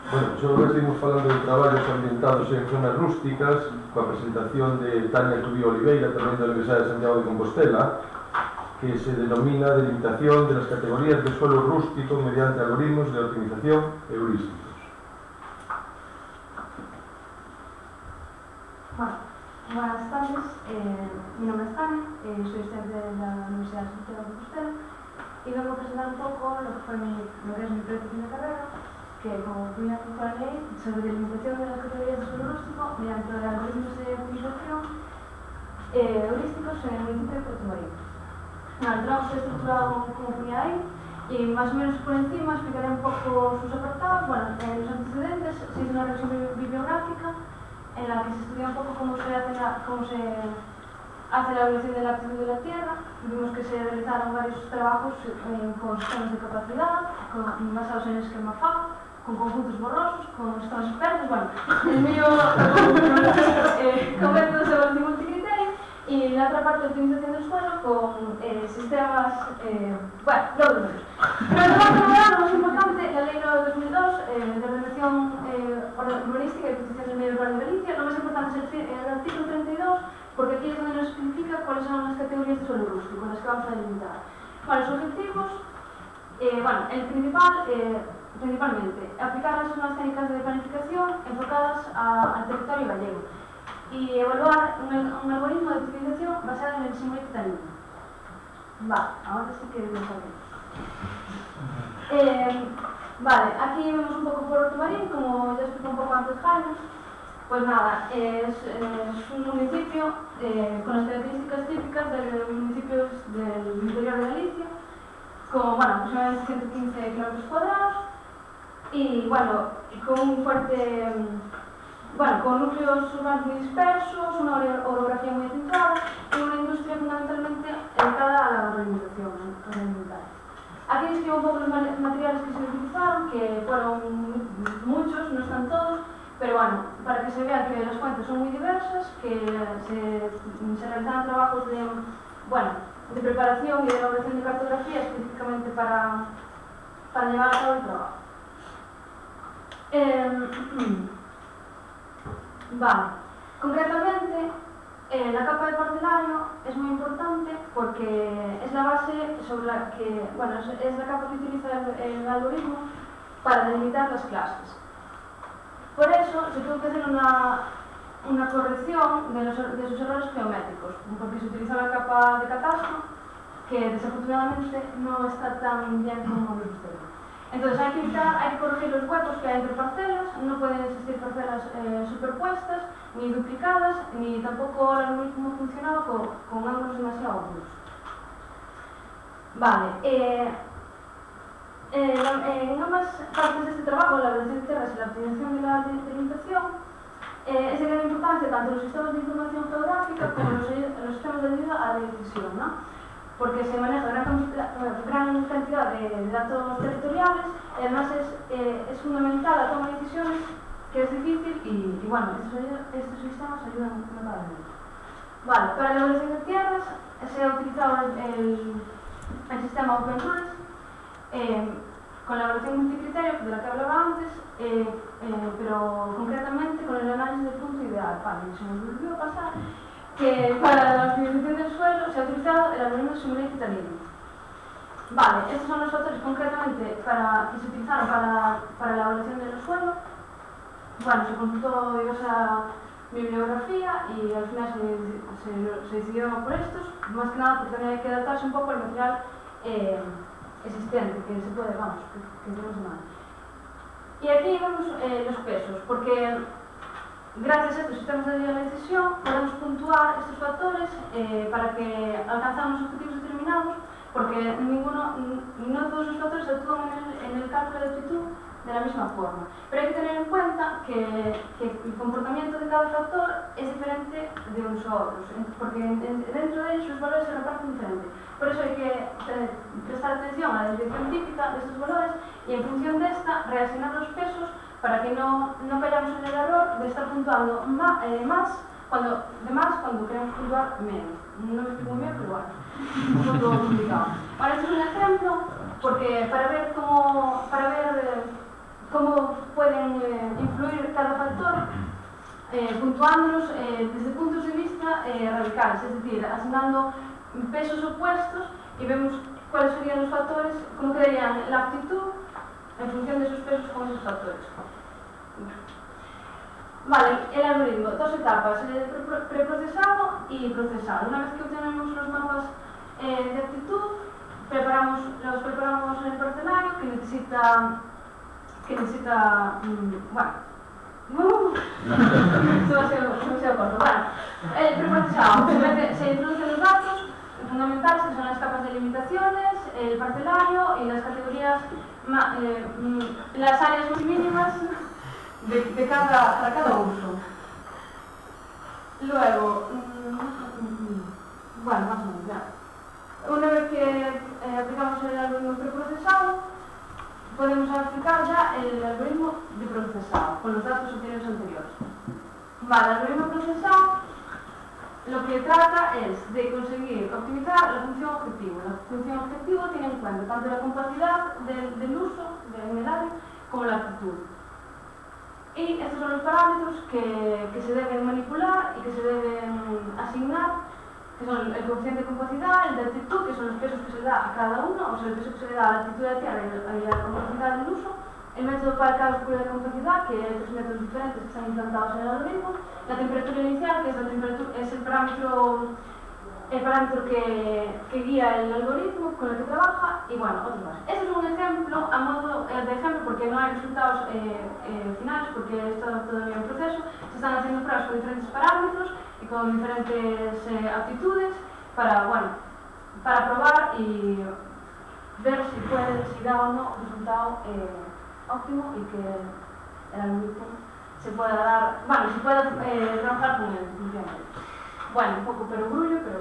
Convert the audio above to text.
Bueno, sobre seguimos falando de traballos ambientados en zonas rústicas, coa presentación de Tania Tubío Oliveira, tamén da Universidade de Santiago de Compostela, que se denomina Delimitación de las categorías de suelo rústico mediante algoritmos de optimización heurísticos. Bueno, buenas tardes, mi nombre es Tania, soy estudiante de la Universidad de Santiago de Compostela y vengo a presentar un poco lo que es mi proyecto de carrera, que como primera temporada ley sobre delimitación de las categorías de suelo rústico mediante algoritmos de optimización heurísticos en el municipio de Puerto Marín. El trabajo está estructurado como ponía ahí y más o menos por encima explicaré un poco sus apartados. Bueno, en los antecedentes se hizo una revisión bibliográfica en la que se estudia un poco cómo se hace la evaluación de la aptitud de la tierra. Vimos que se realizaron varios trabajos con sistemas de capacidad, basados en el esquema FAO, con conjuntos borrosos, con sistemas expertos, bueno, el mío con métodos de evaluación multicriterio y la otra parte de optimización del suelo con sistemas, bueno, luego de menos. Pero el trabajo lo más importante, la ley 2002 de ordenación urbanística y protección del medio urbano de Galicia, lo más importante es el artículo 32, porque aquí es donde nos especifica cuáles son las categorías de suelo rústico, las que vamos a delimitar. Bueno, los objetivos, bueno, el principalmente, aplicar las nuevas técnicas de planificación enfocadas al territorio gallego y evaluar un algoritmo de optimización basado en el simulated alignment. Vale, ahora sí que lo sabemos. Vale, aquí vemos un poco Puerto Marín, como ya explicó un poco antes Jaime. Pues nada, es un municipio con las características típicas de los municipios del interior de Galicia, con aproximadamente 115 km² y bueno, con un fuerte, con núcleos urbanos muy dispersos, una orografía muy acentuada y una industria fundamentalmente dedicada a la organización alimentaria. Aquí describo un poco los materiales que se utilizaron, que fueron muchos, no están todos, pero bueno, para que se vea que las fuentes son muy diversas, que se realizaron trabajos de preparación y de elaboración de cartografía específicamente para llevar a cabo el trabajo. Vale, concretamente la capa de parcelario es muy importante porque es la base sobre la que, es la capa que utiliza el algoritmo para delimitar las clases. Por eso se tuvo que hacer una corrección de sus errores geométricos, porque se utiliza la capa de catastro, que desafortunadamente no está tan bien como nos gustaría. Entonces hay que corregir los huecos que hay entre parcelas, no pueden existir parcelas superpuestas, ni duplicadas, ni tampoco el algoritmo funcionaba con ángulos demasiado agudos. Vale, en ambas partes de este trabajo, la evaluación de tierras y la optimización de la delimitación, es de gran importancia tanto los sistemas de información geográfica como los sistemas de ayuda a la decisión, ¿no? Porque se maneja gran cantidad de datos territoriales y además es fundamental la toma de decisiones, que es difícil y estos sistemas ayudan notablemente. Vale, para la evaluación de tierras se ha utilizado el sistema OpenRules con la evaluación multicriterio de la que hablaba antes, pero concretamente con el análisis del punto ideal. Vale, se nos volvió a pasar que para la optimización del suelo se ha utilizado el algoritmo de simulated alignment. Vale, estos son los factores concretamente que se utilizaron para la evaluación del suelo. Bueno, se consultó diversa bibliografía y al final se decidió por estos, más que nada porque también hay que adaptarse un poco al material existente, que se puede, que tenemos en mano. Y aquí vemos los pesos, porque gracias a estos sistemas de ayuda a la decisión podemos puntuar estos factores para que alcanzamos objetivos determinados, porque no todos los factores actúan en el cálculo de aptitud de la misma forma. Pero hay que tener en cuenta que el comportamiento de cada factor es diferente de unos a otros, porque dentro de ellos los valores se reparten diferente. Por eso hay que prestar atención a la desviación típica de estos valores y en función de esta reasignar los pesos para que no cayamos en el error de estar puntuando más cuando queremos puntuar menos. No me explico muy bien, pero bueno, es un poco complicado. Ahora, este es un ejemplo porque para ver cómo pueden cada factor puntuándolos desde puntos de vista radicales, es decir, asignando pesos opuestos y vemos cuáles serían los factores, cómo quedarían la actitud en función de esos pesos con esos factores. Vale, el algoritmo, dos etapas, preprocesado y procesado. Una vez que obtenemos los mapas de actitud, los preparamos en el parcelario que necesita demasiado corto. Bueno, el preprocesado, se introducen los datos fundamentales que son las capas de limitaciones, el parcelario y las categorías, las áreas más mínimas para cada uso. Luego, bueno, más o menos ya. Una vez que aplicamos el algoritmo preprocesado, podemos aplicar ya el algoritmo de procesado con los datos obtenidos anteriores. Vale, el algoritmo procesado lo que trata es de conseguir optimizar la función objetivo. La función objetivo tiene en cuenta tanto la compacidad del uso en el área como la actitud. Y estos son los parámetros que se deben manipular y que se deben asignar, que son el coeficiente de compacidad, el de actitud, que son los pesos que se da a cada uno, o sea, el peso que se le da a la actitud de la Tierra y a la compacidad del uso, el método para el cálculo de compacidad, que hay tres métodos diferentes que están implantados en el algoritmo, la temperatura inicial, que es el parámetro que guía el algoritmo con el que trabaja, y bueno, otros más. Este es un ejemplo, a modo de ejemplo, porque no hay resultados finales, porque está todavía en proceso. Se están haciendo pruebas con diferentes parámetros y con diferentes aptitudes para probar y ver si da o no un resultado óptimo y que el algoritmo se pueda trabajar con él. Bueno, un poco perogrullo, pero